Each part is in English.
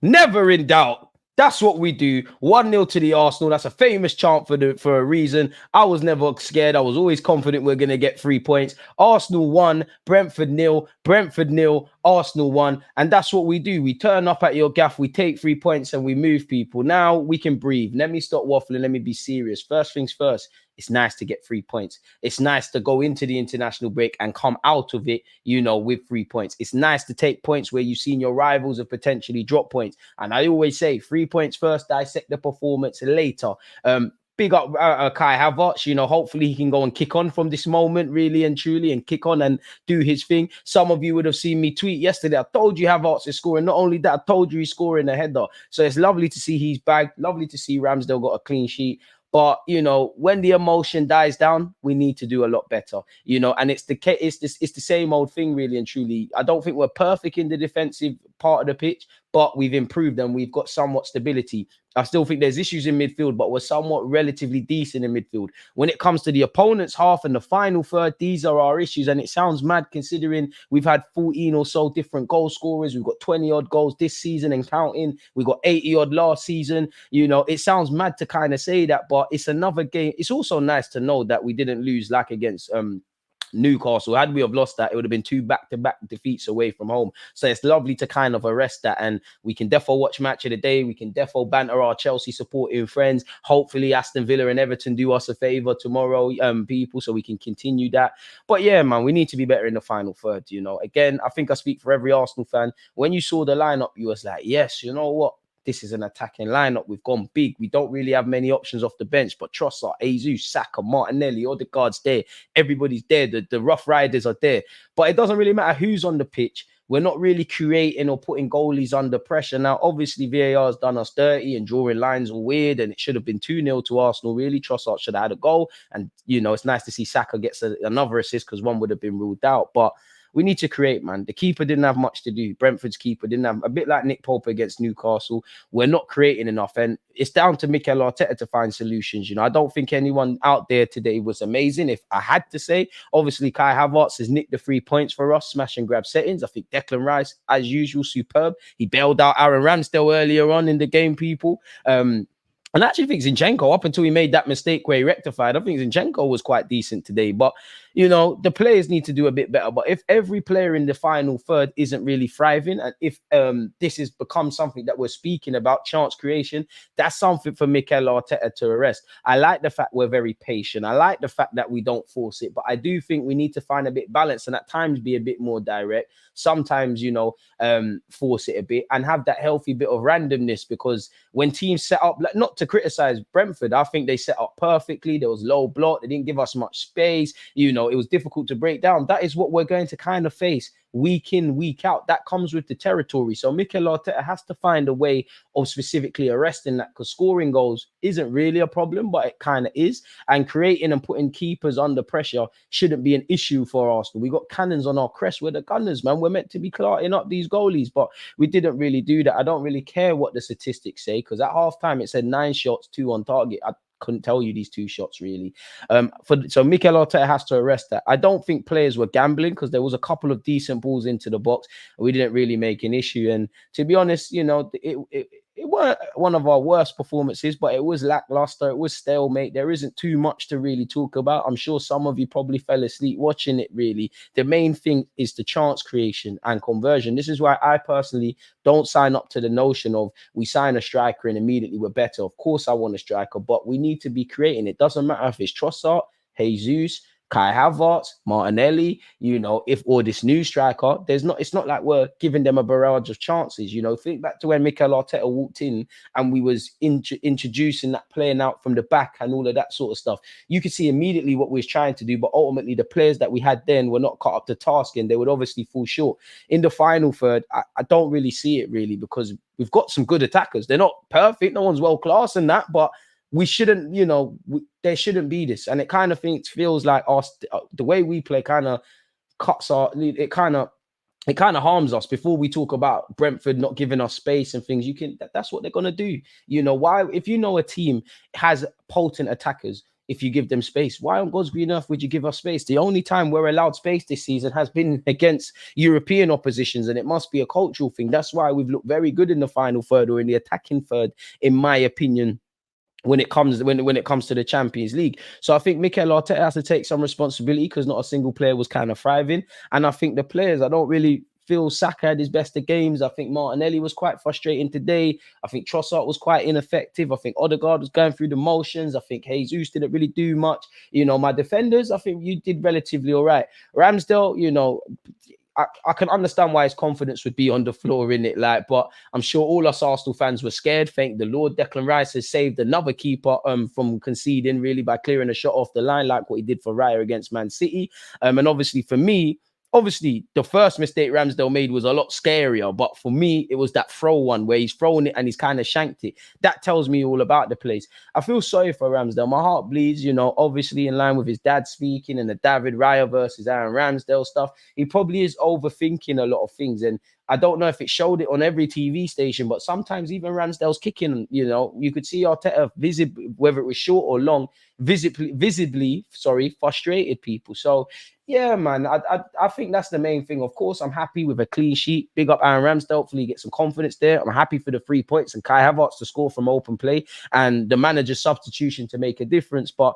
Never in doubt. That's what we do. 1-0 to the Arsenal. That's a famous chant for a reason. I was never scared. I was always confident we're going to get 3 points. Arsenal 1, Brentford 0, Brentford 0, Arsenal 1. And that's what we do. We turn up at your gaff, we take 3 points and we move people. Now we can breathe. Let me stop waffling. Let me be serious. First things first. It's nice to get 3 points. It's nice to go into the international break and come out of it, with 3 points. It's nice to take points where you've seen your rivals have potentially dropped points. And I always say 3 points first, dissect the performance later. Big up Kai Havertz. Hopefully he can go and kick on from this moment, really and truly, and kick on and do his thing. Some of you would have seen me tweet yesterday. I told you Havertz is scoring. Not only that, I told you he's scoring a header. So it's lovely to see he's bagged. Lovely to see Ramsdale got a clean sheet. But when the emotion dies down, we need to do a lot better. And it's the same old thing, really and truly. I don't think we're perfect in the defensive part of the pitch, but we've improved and we've got somewhat stability. I still think there's issues in midfield, but we're somewhat relatively decent in midfield. When it comes to the opponent's half and the final third, these are our issues. And it sounds mad considering we've had 14 or so different goal scorers. We've got 20 odd goals this season and counting. We got 80 odd last season. It sounds mad to kind of say that, but it's another game. It's also nice to know that we didn't lose like against Newcastle. Had we have lost that, it would have been 2 back-to-back defeats away from home. So it's lovely to kind of arrest that, and we can defo watch match of the day. We can defo banter our Chelsea supporting friends. Hopefully Aston Villa and Everton do us a favor tomorrow, people, so we can continue that. But yeah, man, we need to be better in the final third. Again, I think I speak for every Arsenal fan. When you saw the lineup, you was like, yes, you know what? This is an attacking lineup. We've gone big. We don't really have many options off the bench, but Trossard, Jesus, Saka, Martinelli, Odegaard's there. Everybody's there. The Rough Riders are there. But it doesn't really matter who's on the pitch. We're not really creating or putting goalies under pressure. Now, obviously, VAR has done us dirty and drawing lines are weird, and it should have been 2-0 to Arsenal, really. Trossard should have had a goal. And, it's nice to see Saka gets another assist because one would have been ruled out. But we need to create, man. The keeper didn't have much to do. Brentford's keeper didn't have, a bit like Nick Pope against Newcastle. We're not creating enough. And it's down to Mikel Arteta to find solutions. I don't think anyone out there today was amazing. If I had to say, obviously Kai Havertz has nicked the 3 points for us, smash and grab settings. I think Declan Rice, as usual, superb. He bailed out Aaron Ramsdale earlier on in the game, people. And I actually think Zinchenko, up until he made that mistake where he rectified, I think Zinchenko was quite decent today. But, the players need to do a bit better. But if every player in the final third isn't really thriving, and if this has become something that we're speaking about, chance creation, that's something for Mikel Arteta to arrest. I like the fact we're very patient. I like the fact that we don't force it. But I do think we need to find a bit balance and at times be a bit more direct. Sometimes, force it a bit and have that healthy bit of randomness, because when teams set up, not to criticize Brentford, I think they set up perfectly. There was low block. They didn't give us much space. It was difficult to break down. That is what we're going to kind of face week in, week out. That comes with the territory. So Mikel Arteta has to find a way of specifically arresting that, because scoring goals isn't really a problem, but it kind of is. And creating and putting keepers under pressure shouldn't be an issue for Arsenal. We got cannons on our crest. We're the Gunners, man. We're meant to be clarting up these goalies, but we didn't really do that. I don't really care what the statistics say, because at halftime it said 9 shots, 2 on target. I couldn't tell you these 2 shots really. So Mikel Arteta has to arrest that. I don't think players were gambling, because there was a couple of decent balls into the box. We didn't really make an issue. And to be honest, it weren't one of our worst performances, but it was lackluster. It was stalemate. There isn't too much to really talk about. I'm sure some of you probably fell asleep watching it, really. The main thing is the chance creation and conversion. This is why I personally don't sign up to the notion of we sign a striker and immediately we're better. Of course, I want a striker, but we need to be creating. It doesn't matter if it's Trossard, Jesus, Kai Havertz, Martinelli, or this new striker. It's not like we're giving them a barrage of chances. Think back to when Mikel Arteta walked in and we was introducing that playing out from the back and all of that sort of stuff. You could see immediately what we was trying to do, but ultimately the players that we had then were not cut up to task, and they would obviously fall short. In the final third, I don't really see it really, because we've got some good attackers. They're not perfect. No one's world class in that, but we shouldn't, there shouldn't be this. And it kind of feels like the way we play kind of cuts our, it kind of harms us. Before we talk about Brentford not giving us space and things, that's what they're going to do. Why, if a team has potent attackers, if you give them space. Why on God's green earth would you give us space? The only time we're allowed space this season has been against European oppositions, and it must be a cultural thing. That's why we've looked very good in the final third, or in the attacking third, in my opinion, when it comes to the Champions League. So I think Mikel Arteta has to take some responsibility, because not a single player was kind of thriving. And I think the players, I don't really feel Saka had his best of games. I think Martinelli was quite frustrating today. I think Trossard was quite ineffective. I think Odegaard was going through the motions. I think Jesus didn't really do much. My defenders, I think you did relatively all right. Ramsdale, I can understand why his confidence would be on the floor in it, but I'm sure all us Arsenal fans were scared. Thank the Lord, Declan Rice has saved another keeper from conceding, really, by clearing a shot off the line, like what he did for Raya against Man City. And obviously for me, the first mistake Ramsdale made was a lot scarier, but for me, it was that throw one where he's thrown it and he's kind of shanked it. That tells me all about the place. I feel sorry for Ramsdale. My heart bleeds, obviously in line with his dad speaking and the David Raya versus Aaron Ramsdale stuff. He probably is overthinking a lot of things, and I don't know if it showed it on every TV station, but sometimes even Ramsdale's kicking, you could see Arteta whether it was short or long, visibly, frustrated people. So yeah, man, I think that's the main thing. Of course, I'm happy with a clean sheet. Big up Aaron Ramsdale. Hopefully, he gets some confidence there. I'm happy for the 3 points and Kai Havertz to score from open play and the manager's substitution to make a difference. But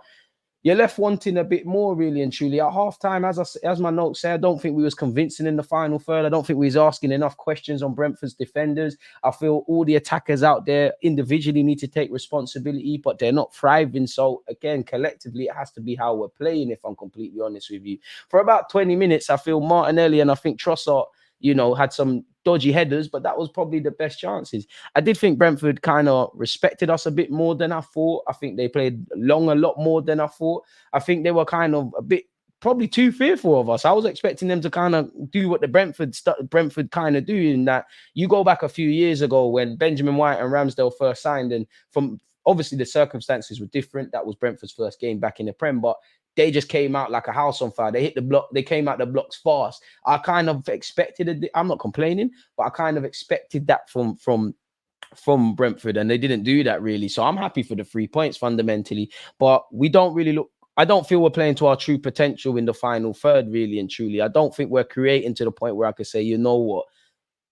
you're left wanting a bit more, really and truly. At halftime, as my notes say, I don't think we was convincing in the final third. I don't think we was asking enough questions on Brentford's defenders. I feel all the attackers out there individually need to take responsibility, but they're not thriving. So again, collectively, it has to be how we're playing, if I'm completely honest with you. For about 20 minutes, I feel Martinelli and I think Trossard, had some dodgy headers, but that was probably the best chances. I did think Brentford kind of respected us a bit more than I thought. I think they played long a lot more than I thought. I think they were kind of a bit probably too fearful of us. I was expecting them to kind of do what the Brentford kind of do, in that you go back a few years ago when Benjamin White and Ramsdale first signed, and from obviously the circumstances were different. That was Brentford's first game back in the Prem, but they just came out like a house on fire. They hit the block. They came out the blocks fast. I kind of expected it. I'm not complaining, but I kind of expected that from Brentford, and they didn't do that really. So I'm happy for the 3 points fundamentally, but we don't really look. I don't feel we're playing to our true potential in the final third, really and truly. I don't think we're creating to the point where I could say, you know what,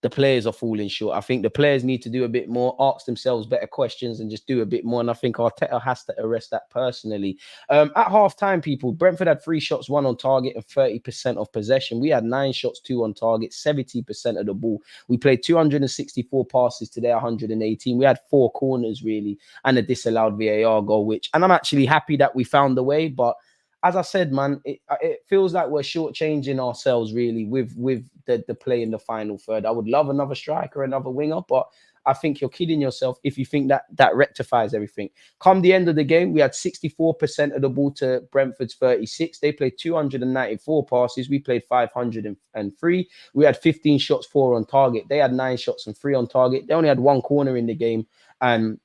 the players are falling short. I think the players need to do a bit more, ask themselves better questions, and just do a bit more. And I think Arteta has to arrest that personally. At half-time, people, Brentford had 3 shots, 1 on target, and 30% of possession. We had 9 shots, 2 on target, 70% of the ball. We played 264 passes today, 118. We had 4 corners, really, and a disallowed VAR goal, and I'm actually happy that we found the way, but as I said, man, it feels like we're shortchanging ourselves, really, with the play in the final third. I would love another striker, another winger, but I think you're kidding yourself if you think that rectifies everything. Come the end of the game, we had 64% of the ball to Brentford's 36. They played 294 passes. We played 503. We had 15 shots, 4 on target. They had 9 shots and 3 on target. They only had 1 corner in the game, and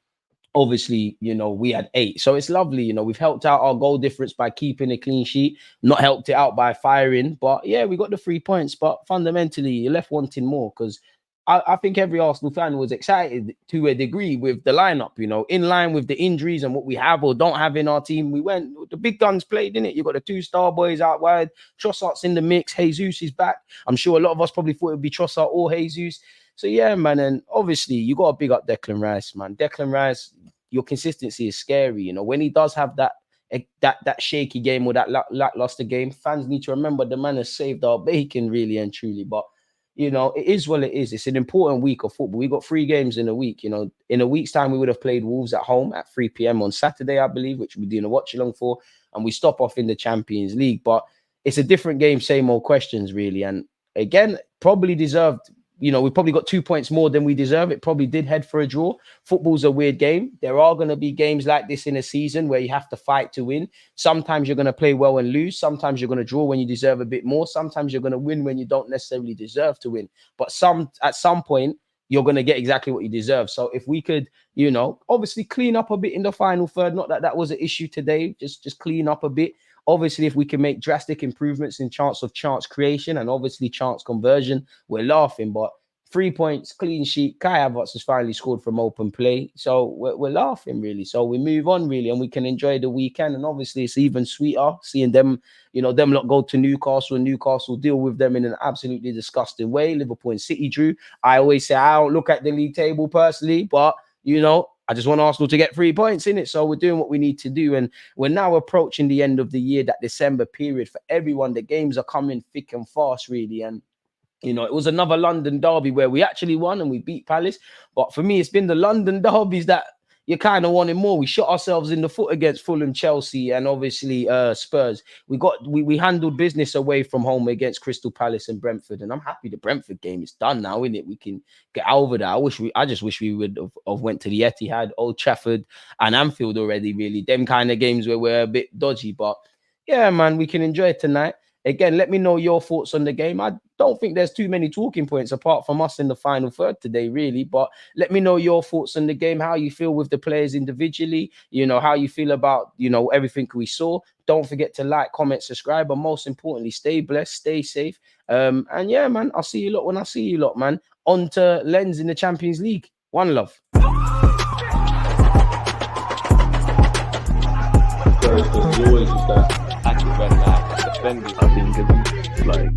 obviously, we had 8. So it's lovely. We've helped out our goal difference by keeping a clean sheet, not helped it out by firing. But yeah, we got the 3 points. But fundamentally, you're left wanting more, because I think every Arsenal fan was excited to a degree with the lineup, in line with the injuries and what we have or don't have in our team. We went, the big guns played, in it. You got the 2 star boys out wide. Trossard's in the mix. Jesus is back. I'm sure a lot of us probably thought it would be Trossard or Jesus. So yeah, man, and obviously you got to big up Declan Rice, man. Declan Rice, your consistency is scary. When he does have that shaky game or that lackluster game, fans need to remember the man has saved our bacon, really and truly. But it is what it is. It's an important week of football. We got 3 games in a week. In a week's time, we would have played Wolves at home at 3 p.m. on Saturday, I believe, which we're doing a watch along for, and we stop off in the Champions League. But it's a different game, same old questions, really. And again, probably deserved. We probably got 2 points more than we deserve. It probably did head for a draw. Football's a weird game. There are going to be games like this in a season where you have to fight to win. Sometimes you're going to play well and lose. Sometimes you're going to draw when you deserve a bit more. Sometimes you're going to win when you don't necessarily deserve to win. But at some point, you're going to get exactly what you deserve. So if we could, obviously clean up a bit in the final third, not that was an issue today, just clean up a bit. Obviously, if we can make drastic improvements in chance creation and obviously chance conversion, we're laughing. But 3 points, clean sheet. Kai Havertz has finally scored from open play. So we're laughing, really. So we move on, really, and we can enjoy the weekend. And obviously, it's even sweeter seeing them, them lot go to Newcastle, and Newcastle deal with them in an absolutely disgusting way. Liverpool and City drew. I always say I don't look at the league table personally, but, I just want Arsenal to get 3 points in it. So we're doing what we need to do. And we're now approaching the end of the year, that December period for everyone. The games are coming thick and fast, really. And it was another London derby where we actually won and we beat Palace. But for me, it's been the London derbies that you kind of wanted more. We shot ourselves in the foot against Fulham, Chelsea, and obviously Spurs. We handled business away from home against Crystal Palace and Brentford. And I'm happy the Brentford game is done now, isn't it? We can get over that. I just wish we would have went to the Etihad, Old Trafford, and Anfield already, really. Them kind of games where we're a bit dodgy. But yeah, man, we can enjoy it tonight. Again, let me know your thoughts on the game. I don't think there's too many talking points apart from us in the final third today, really. But let me know your thoughts on the game, how you feel with the players individually, how you feel about, everything we saw. Don't forget to like, comment, subscribe, but most importantly, stay blessed, stay safe. And yeah, man, I'll see you lot when I see you lot, man. On to Lens in the Champions League. One love. You always use that active red light. I think it's like